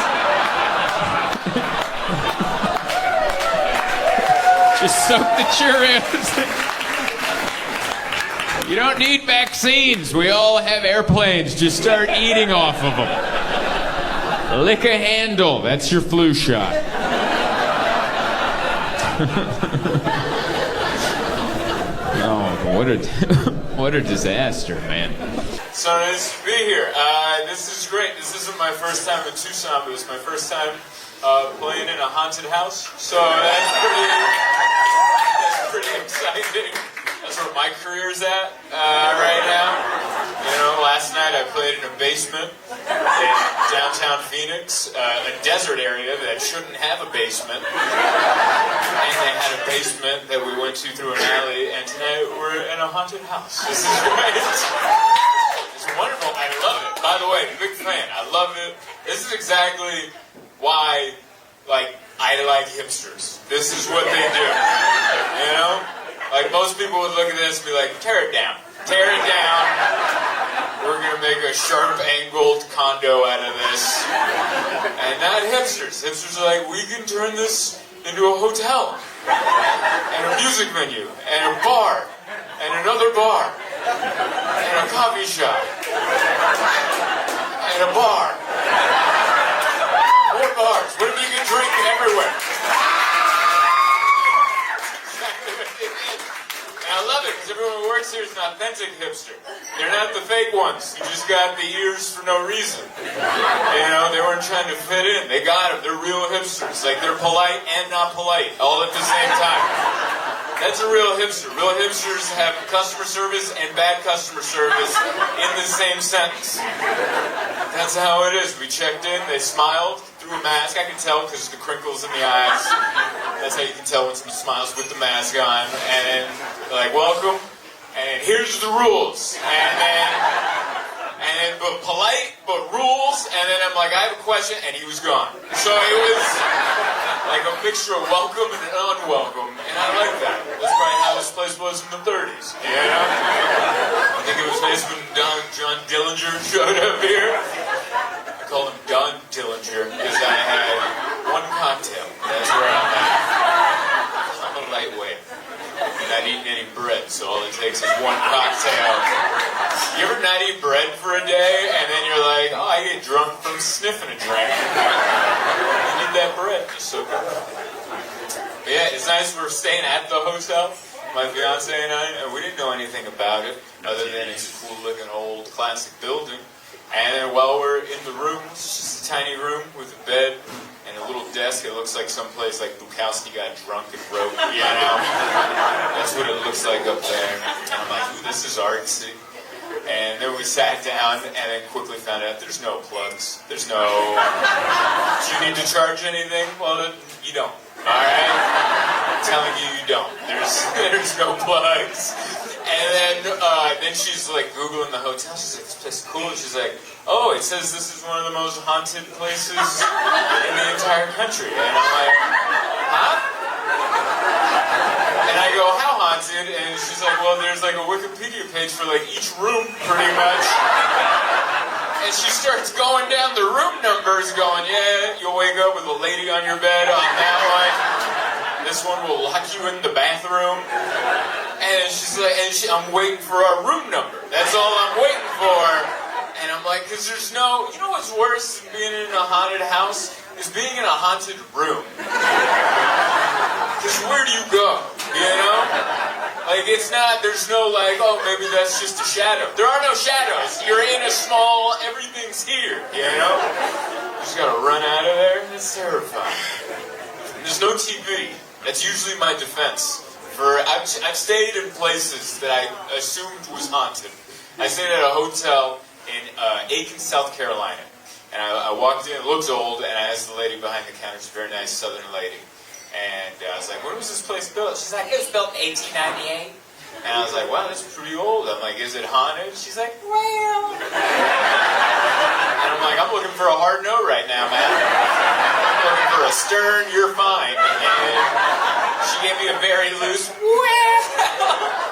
Just soak the Cheerios. You don't need vaccines. We all have airplanes. Just start eating off of them. Lick a handle. That's your flu shot. Oh, what a disaster, man. So nice to be here. This is great. This isn't my first time in Tucson, but it's my first time playing in a haunted house. So that's pretty exciting. That's where my career's at right now. You know, last night I played in a basement in downtown Phoenix, a desert area that shouldn't have a basement. And they had a basement that we went to through an alley, and tonight we're in a haunted house. This is great. It's wonderful. I love it. By the way, big fan. I love it. This is exactly why, like, I like hipsters. This is what they do. You know? Like, most people would look at this and be like, tear it down. Tear it down. We're going to make a sharp-angled condo out of this. And not hipsters. Hipsters are like, we can turn this into a hotel. And a music venue. And a bar. And another bar. And a coffee shop. And a bar. More bars. What if you can drink everywhere? I love it, because everyone who works here is an authentic hipster. They're not the fake ones. You just got the ears for no reason. You know, they weren't trying to fit in. They got them. They're real hipsters. Like, they're polite and not polite, all at the same time. That's a real hipster. Real hipsters have customer service and bad customer service in the same sentence. That's how it is. We checked in, they smiled through a mask. I can tell because of the crinkles in the eyes. That's how you can tell when someone smiles with the mask on. And then, like, welcome, and here's the rules. And then, but polite, but rules. And then I'm like, I have a question, and he was gone. So it was like a mixture of welcome and unwelcome. And I like that. That's probably how this place was in the 30s. You know? I think it was nice when John Dillinger showed up here. I called him Don Dillinger because I had one cocktail. That's where I'm at. I'm a lightweight. Not eating any bread, so all it takes is one cocktail. You ever not eat bread for a day, and then you're like, oh, I get drunk from sniffing a drink. You need that bread. It's so good. But yeah, it's nice we're staying at the hotel. My fiance and I, we didn't know anything about it, other than it's a cool-looking old classic building. And then while we're in the room, it's just a tiny room with a bed and a little desk. It looks like someplace like Bukowski got drunk and wrote, you know? That's what it looks like up there. And I'm like, ooh, this is artsy. And then we sat down and then quickly found out there's no plugs. There's no... Do you need to charge anything? Well, you don't. All right? I'm telling you, you don't. There's no plugs. And then she's like Googling the hotel. She's like, this place is cool. And she's like, oh, it says this is one of the most haunted places in the entire country. And I'm like, huh? And I go, how haunted? And she's like, well, there's like a Wikipedia page for like each room, pretty much. And she starts going down the room numbers, going, yeah, you'll wake up with a lady on your bed on that one. This one will lock you in the bathroom. And she's like, I'm waiting for our room number. That's all I'm waiting for. And I'm like, because there's no, you know what's worse than being in a haunted house? Is being in a haunted room. Because where do you go? You know? Like, it's not, there's no like, oh, maybe that's just a shadow. There are no shadows. You're in a small, everything's here, you know? You just gotta run out of there. That's terrifying. And there's no TV. That's usually my defense. I've stayed in places that I assumed was haunted. I stayed at a hotel in Aiken, South Carolina. And I walked in, it looked old, and I asked the lady behind the counter, she's a very nice southern lady. And I was like, when was this place built? She's like, it was built in 1898. And I was like, wow, that's pretty old. I'm like, is it haunted? She's like, well. And I'm like, I'm looking for a hard no right now, man. I'm looking for a stern, you're fine. And she gave me a very loose, well.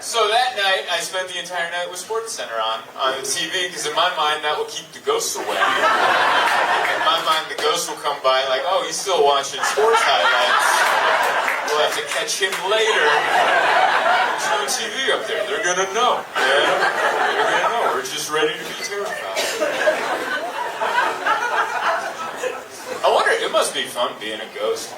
So that night, I spent the entire night with SportsCenter on the TV, because in my mind, that will keep the ghosts away. In my mind, the ghosts will come by like, oh, he's still watching sports highlights. We'll have to catch him later. There's no TV up there. They're gonna know. Yeah? They're gonna know. We're just ready to be terrified. I wonder, it must be fun being a ghost.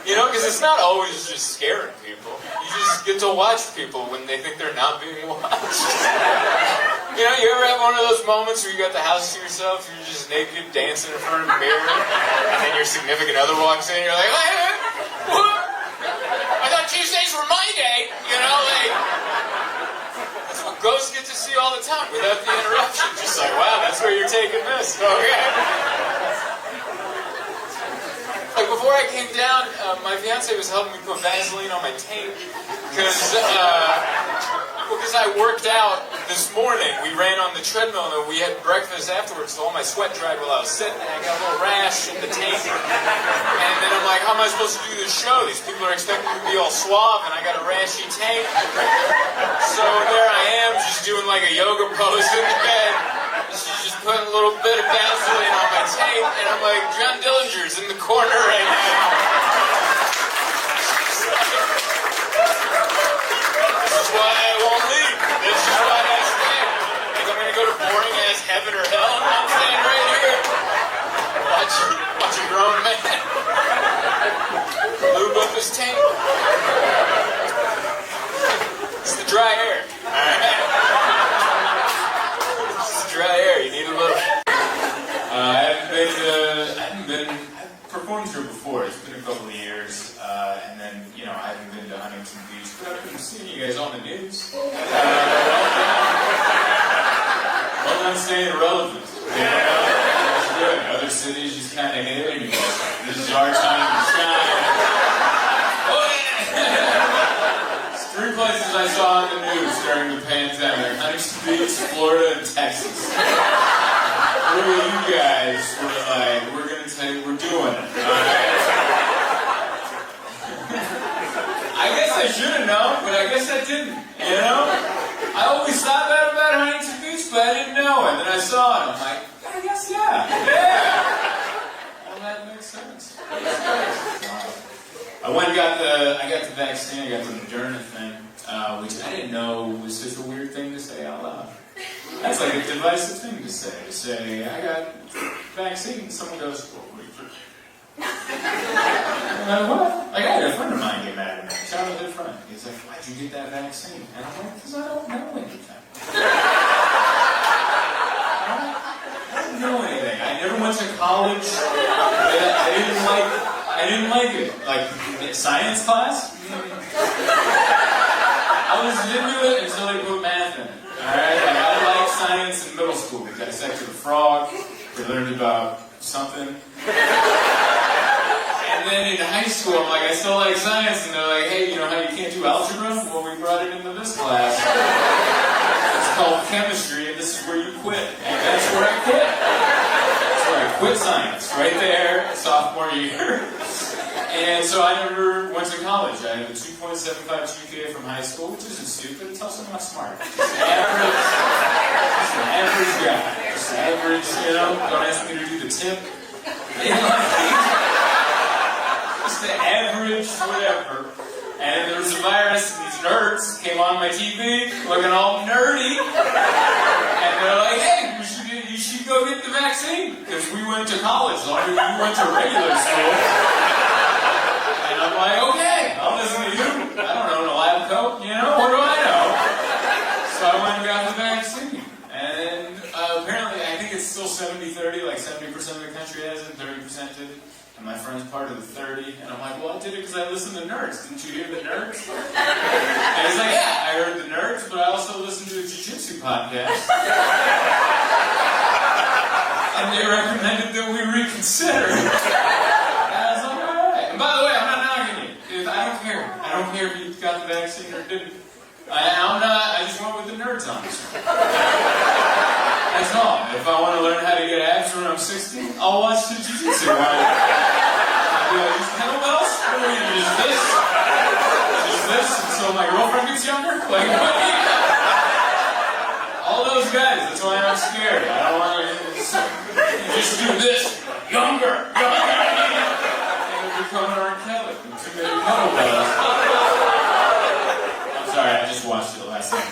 You know, because it's not always just scaring people. You just get to watch people when they think they're not being watched. You know, you ever have one of those moments where you got the house to yourself, you're just naked, dancing in front of a mirror, and then your significant other walks in, and you're like, hey, what? I thought Tuesdays were my day, you know, like, that's what ghosts get to see all the time without the interruption. Just like, wow, that's where you're taking this, okay? Like, before I came down, my fiance was helping me put Vaseline on my taint, because I worked out this morning. We ran on the treadmill and we had breakfast afterwards, so all my sweat dried while I was sitting, and I got a little rash in the taint. And then I'm like, how am I supposed to do this show? These people are expecting me to be all suave, and I got a rashy taint. So there I am, just doing like a yoga pose in the bed. She's just putting a little bit of Vaseline on my taint, and I'm like, John Dillinger's in the corner right now. This is why I won't leave. This is why I stay. Like I'm gonna go to boring ass heaven or hell, and I'm staying right here. Watch a grown man lube up his tank. It's the dry air. Alright. It's the dry air. You need a little. I've performed here before. It's been a couple of years. And then, you know, I haven't been to Huntington Beach, but I've been seeing you guys on the news. Well done staying relevant. It's good. Other cities just kind of hailing you. This is our time to shine. Oh, yeah. It's 3 places I saw on the news during the pandemic. Huntington Beach, Florida, and Texas. Where you guys were like, we're going to tell you we're doing it. Alright? I guess I should have known, but I guess I didn't, you know? I always thought that about Huntington Beach, but I didn't know it. Then I saw it, I'm like, I guess, yeah. Well, that makes sense. I went and I got the vaccine, I got the Moderna thing, which I didn't know was such a weird thing to say out loud. That's like a divisive thing to say, I got vaccine, someone goes, well, what are you doing? What? Like, I had a friend of mine get mad at me, a childhood friend. He's like, why'd you get that vaccine? And I'm like, because I don't know anything. I don't know anything. I never went to college. I didn't like it. Like, science class? I was into it until they put math in it. Alright? Like, I liked science in middle school. We dissected a frog. We learned about something. And then in high school, I'm like, I still like science, and they're like, hey, you know how you can't do algebra? Well, we brought it into this class. It's called chemistry, and this is where you quit. And that's where I quit. That's where I quit science, right there, sophomore year. And so I never went to college. I had a 2.75 GPA from high school, which isn't stupid, it's also not smart. Just an average guy. Just average, you know, don't ask me to do the tip. Just the average, whatever. And there was a virus, and these nerds came on my TV, looking all nerdy. And they're like, hey, you should go get the vaccine. Because we went to college, longer than you went to regular school. And I'm like, okay, I'll listen to you. I don't know, a lab coat, you know, what do I know? So I went and got the vaccine. And apparently, I think it's still 70-30, like 70% of the country has it, 30% did it. And my friend's part of the 30, and I'm like, well, I did it because I listened to Nerds. Didn't you hear the Nerds? And he's like, yeah, I heard the Nerds, but I also listened to a jiu-jitsu podcast. And they recommended that we reconsider. And I was like, all right. And by the way, I'm not knocking you. I don't care. I don't care if you got the vaccine or didn't. I just went with the Nerds on this one. That's all. If I want to learn how to get abs when I'm 60, I'll watch the jiu-jitsu. Do I use kettlebells? Or do I use this? Just this until my girlfriend gets younger? Like, what do you got? All those guys, that's why I'm scared. I don't want to just do this. Younger. And we're becoming R. Kelly. Too many kettlebells. I'm sorry, I just watched it last night.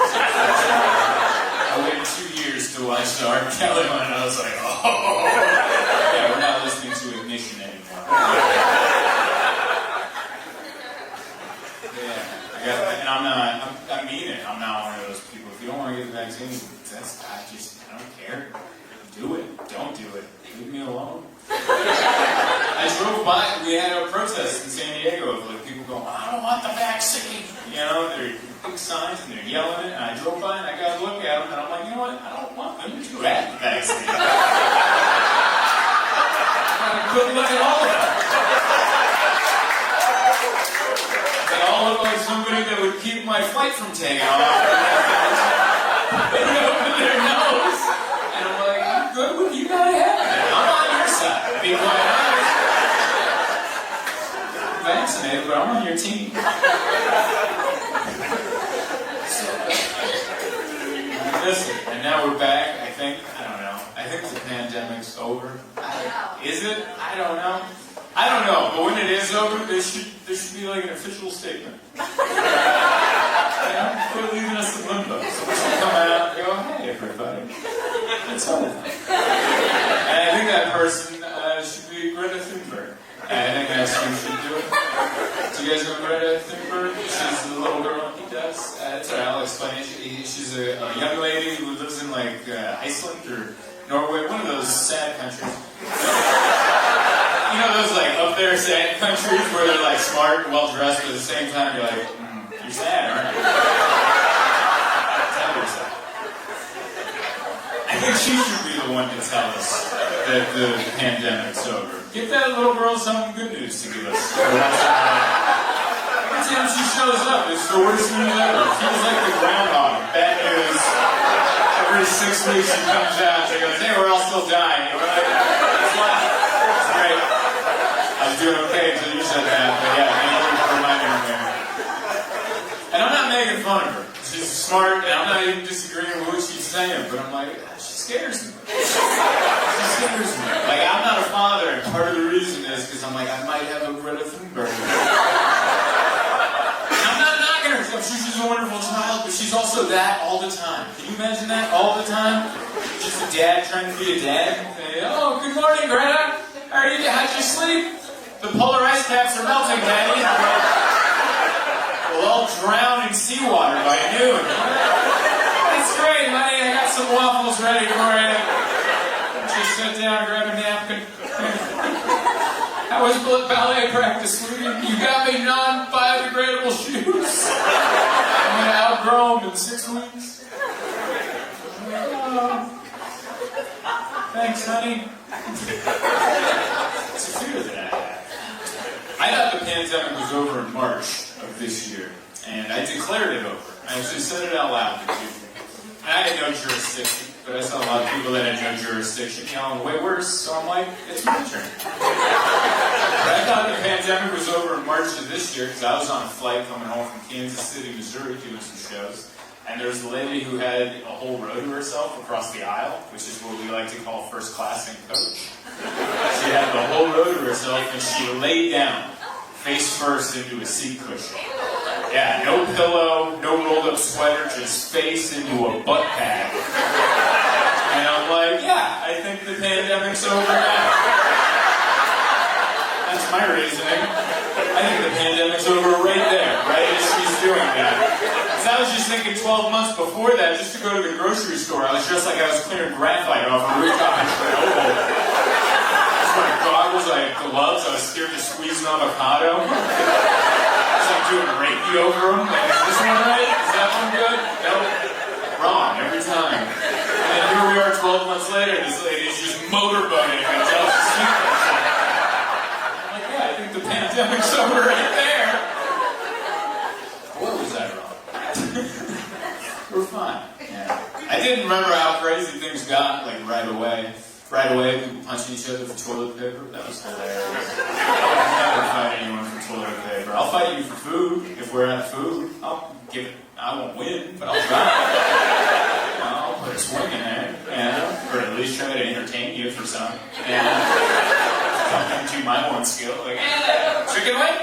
I waited 2 years to watch the R. Kelly one, and I was like, oh. Yeah, we're not listening to Ignition anymore. Yeah. And I mean it. I'm not one of those people. If you don't want to get the vaccine, I don't care. Do it. Don't do it. Leave me alone. I drove by, we had a protest in San Diego of like people going, I don't want the vaccine. You know, they're big signs and they're yelling it. And I drove by and I got to look at them and I'm like, you know what? I don't want them to have the vaccine. I couldn't look at all of them. They all look like somebody that would keep my flight from taking off. They open their nose. And I'm like, I'm good with you gotta have it. I'm on your side. To be quite honest. I'm vaccinated, but I'm on your team. Listen, and now we're back. I think the pandemic's over. Is it? I don't know. But when it is over, there should be like an official statement. Quit leaving us in limbo. So we should come out and go, hey everybody, it's over. And I think that person should be Greta Thunberg. And I think that's who should do it. Do you guys know Greta Thunberg? She's the little girl. He does. It's alright, I'll explain it. She's a young lady who lives in like Iceland or Norway, one of those sad countries. You know those like up there sad countries where they're like smart and well dressed, but at the same time you're like, you're sad, aren't you? Tell yourself. I think she should be the one to tell us that the pandemic's over. Give that little girl some good news to give us. Every time she shows up, it's the worst news ever. It feels like the groundhog. Bad news. Every 6 weeks she comes out, she goes, hey, we're all still dying. We're like, it's great. I was doing okay until you said that, but yeah, thank you for reminding me. And I'm not making fun of her. She's smart, and I'm not even disagreeing with what she's saying, but I'm like, she scares me. She scares me. Like, I'm not a father, and part of the reason is because I'm like, I might have a Greta Thunberg. I'm not knocking her. I'm sure she's a wonderful child, but she's also that all the time. Can you imagine that all the time? Just a dad trying to be a dad. Say, oh, good morning, Greta. How'd you sleep? The polar ice caps are melting, Daddy. We'll all drown in seawater by noon. That's great, honey. I got some waffles ready for you. Just sit down, grab a napkin. How was ballet practice, sweetie? You got me non-biodegradable shoes. I'm going to outgrow them in 6 weeks. Thanks, honey. It's a fear that I have. I thought the pandemic was over in March of this year, and I declared it over. I actually said it out loud to people. And I had no jurisdiction, but I saw a lot of people that had no jurisdiction yelling way worse, so I'm like, it's my turn. But I thought the pandemic was over in March of this year, because I was on a flight coming home from Kansas City, Missouri, doing some shows. And there was a lady who had a whole row to herself across the aisle, which is what we like to call first class in coach. She had the whole row to herself, and she laid down, face first into a seat cushion. Yeah, no pillow, no rolled up sweater, just face into a butt pad. And I'm like, yeah, I think the pandemic's over now. That's my reasoning. I think the pandemic's over right there, right as she's doing that. I was just thinking 12 months before that, just to go to the grocery store, I was dressed like I was clearing graphite off a rooftop in Chernobyl. I was wearing goggles, I had gloves, I was scared to squeeze an avocado. I was like doing Reiki over them. Like, is this one right? Is that one good? Nope. Wrong, every time. And then here we are 12 months later, this lady's just motorboating until she's sleeping. I'm like, yeah, I think the pandemic's over right there. Or was I wrong? We're fine. Yeah. I didn't remember how crazy things got, like right away. Right away, people punching each other for toilet paper. That was hilarious. I'll never fight anyone for toilet paper. I'll fight you for food. If we're out of food, I'll give it. I won't win, but I'll try. I'll put a swing in there, or at least try to entertain you for some. Come to my one skill, like chicken wing.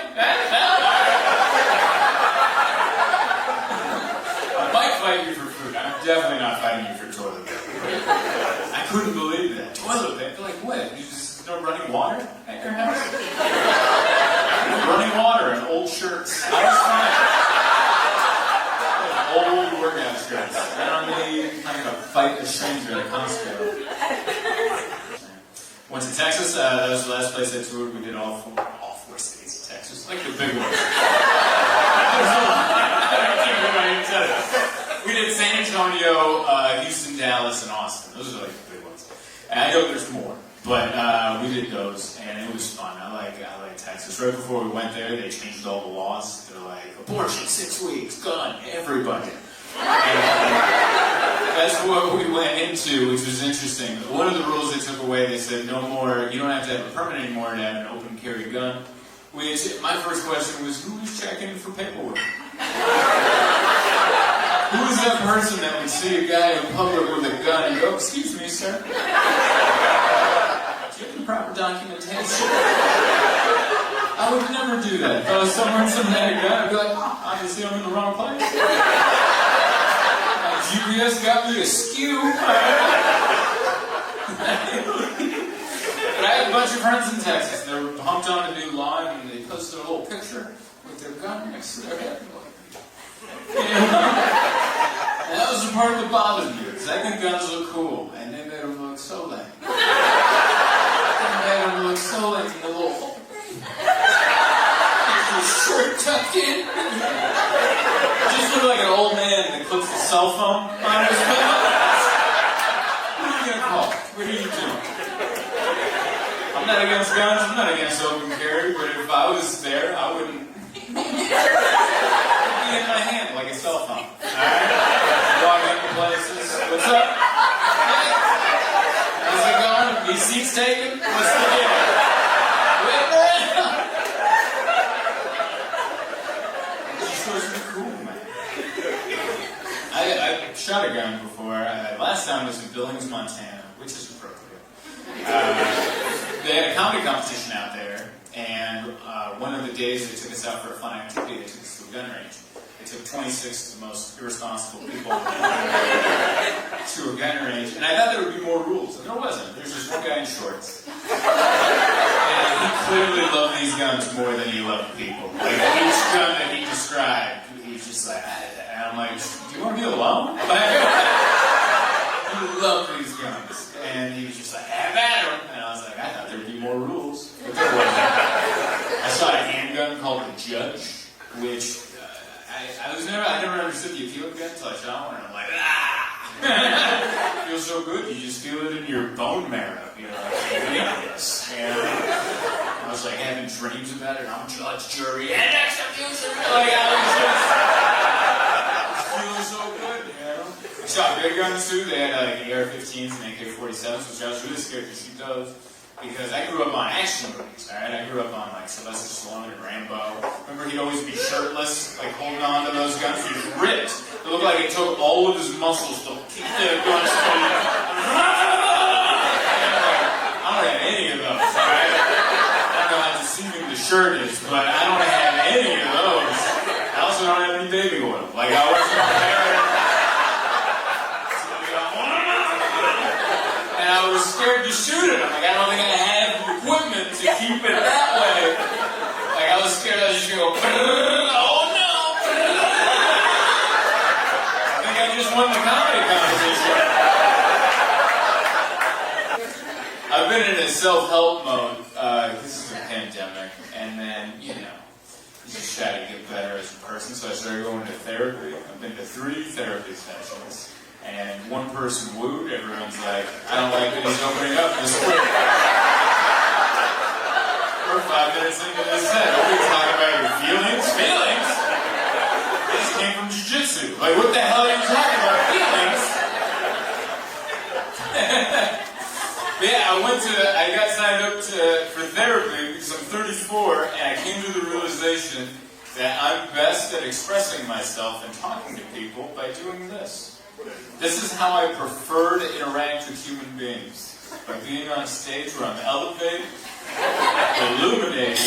I might fight you for food. I'm definitely not fighting you for toilet paper. I couldn't believe that. Toilet paper? Like what? You just no running water at your house? Running water and old shirts. I was fine. a stranger at a Costco. Went to Texas. That was the last place I toured. We did all four states of Texas, like the big ones. We did San Antonio, Houston, Dallas, and Austin. Those are like the big ones. And I know there's more, but we did those, and it was fun. I like Texas. Right before we went there, they changed all the laws. They're like, abortion 6 weeks, gun, everybody. That's what we went into, which was interesting. One of the rules they took away, they said no more, you don't have to have a permit anymore to have an open carry gun. Which, my first question was, who was checking for paperwork? Who is that person that would see a guy in public with a gun and go, excuse me, sir? Do you have the proper documentation? I would never do that. If I was somewhere and someone had a gun, I'd be like, obviously I'm in the wrong place. GPS got me askew. But I had a bunch of friends in Texas. They were pumped on a new law, and they posted a little picture with their gun next to their head. And that was the part that bothered me, because I think guns look cool, and they made them look so lame. They made them look so lame, and the little shirt tucked in. Just looked like an old man that clips the cell phone on his mouth. What are you gonna call? What are you doing? I'm not against guns, I'm not against open carry, but if I was there, I wouldn't be in my hand like a cell phone. Alright? Walk into places. What's up? Hey. How's it going? These seats taken? What's the deal? Wait around. It's supposed to be cool, man. I shot a gun before. Last time was in Billings, Montana, which is appropriate. They had a comedy competition out there, and one of the days they took us out for a fun activity. They took us to a gun range. They took 26 of the most irresponsible people to a gun range, and I thought there would be more rules, and there wasn't. There's just one guy in shorts. And he clearly loved these guns more than he loved people. Like, each gun that he described, he's just like, and I'm like, do you want to be alone? He loved these guns. And he was just like, have at him. And I was like, I thought there would be more rules. But there wasn't. I shot a handgun called the Judge, which I never understood the appeal of the gun until I shot one. And I'm like, it feels so good. You just feel it in your bone marrow. You know, this. And I was like having dreams about it. I'm judge, jury, and executioner. Like, I was just feeling so good, you know? I shot big guns too. They had like AR-15s and AK-47s, which I was really scared to shoot those. Because I grew up on action movies, alright? I grew up on like Sylvester Stallone and Rambo. Remember, he'd always be shirtless, like holding on to those guns. He was ripped. It looked like it took all of his muscles to keep the guns steady. I don't have any of those, alright? I don't know how deceiving the shirt is, but I don't have any of those. I also don't have any baby oil. Like, I wasn't prepared. And I was scared to shoot it. I'm like, I don't think I have the equipment to keep it that way. Like, I was scared I was just going to go, oh no! I think I just won the comedy competition. I've been in a self-help mode. This is a pandemic. And then, you know, you just try to get better as a person. So I started going to therapy. I've been to 3 therapy sessions. And one person wooed, everyone's like, I don't like that he's opening up this quick. We're 5 minutes into this set. Nobody's talking about your feelings. Feelings? This came from jiu-jitsu. Like, what the hell are you talking about? Feelings? But yeah, I got signed up for therapy because I'm 34, and I came to the realization that I'm best at expressing myself and talking to people by doing this. This is how I prefer to interact with human beings. By being on stage where I'm elevated, illuminated,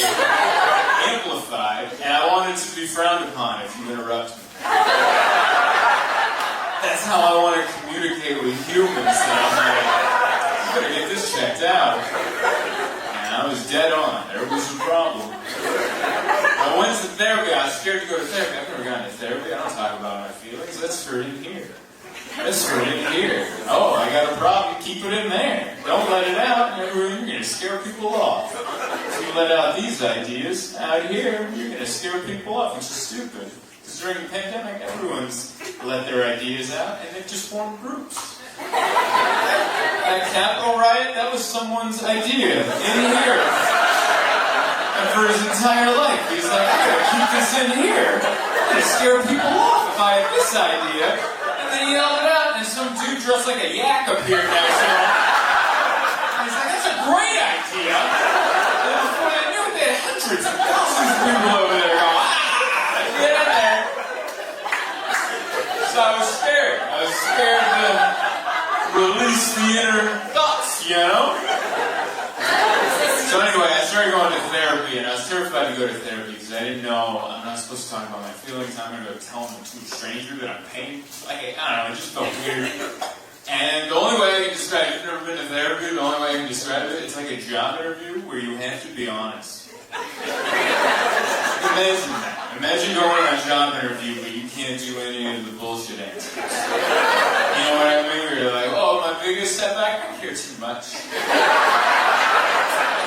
amplified, and I want it to be frowned upon if you interrupt me. That's how I want to communicate with humans. That I'm like, you better get this checked out. And I was dead on. There was a problem. I went to therapy. I was scared to go to therapy. I've never gone to therapy. I don't talk about my feelings. Let's hurt in here. Let's hurt in here. Oh, keep it in there. Don't let it out, and you're going to scare people off. If you let out these ideas out here, you're going to scare people off, which is stupid. Because during the pandemic, everyone's let their ideas out, and they've just formed groups. That Capitol riot, that was someone's idea in here. And for his entire life, he's like, I gotta keep this in here. I'm gonna scare people off if I have this idea. And then he yelled it out, and some dude dressed like a yak appeared next to him. And he's like, that's a great idea. And then before they knew it, they had hundreds of thousands of people over there going, get in there. So I was scared. I was scared to release the inner thoughts, you know? So anyway, I started going to therapy, and I was terrified to go to therapy because I didn't know I'm not supposed to talk about my feelings. I'm going to go tell them to a stranger that I'm pain. Like, I don't know, it just felt weird. And the only way I can describe it, I've never been to therapy, the only way I can describe it, it's like a job interview where you have to be honest. Imagine that. Imagine going on a job interview but you can't do any of the bullshit answers. You know what I mean? Where you're like, oh, my biggest setback, I care too much.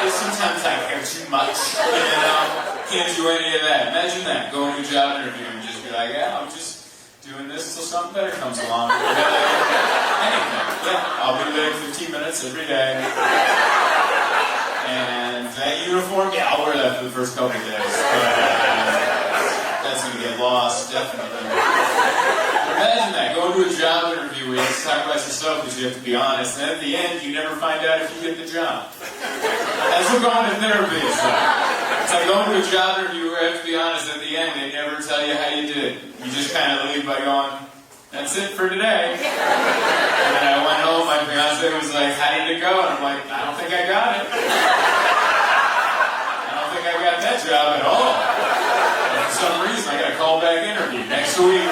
Sometimes I care too much, you know, can't do any of that. Imagine that, going to a job interview and just be like, yeah, I'm just doing this until something better comes along. Anything, yeah, I'll be there in 15 minutes every day. And that uniform, yeah, I'll wear that for the first couple of days. But that's going to get lost, definitely. Imagine that, going to a job interview where you have to talk about yourself because you have to be honest, and at the end, you never find out if you get the job. That's what going to therapy is like. It's like going to a job interview where you have to be honest at the end, they never tell you how you did. You just kind of leave by going, that's it for today. And then I went home, my fiance was like, how did it go? And I'm like, I don't think I got it. I don't think I got that job at all. And for some reason, I got a callback interview next week.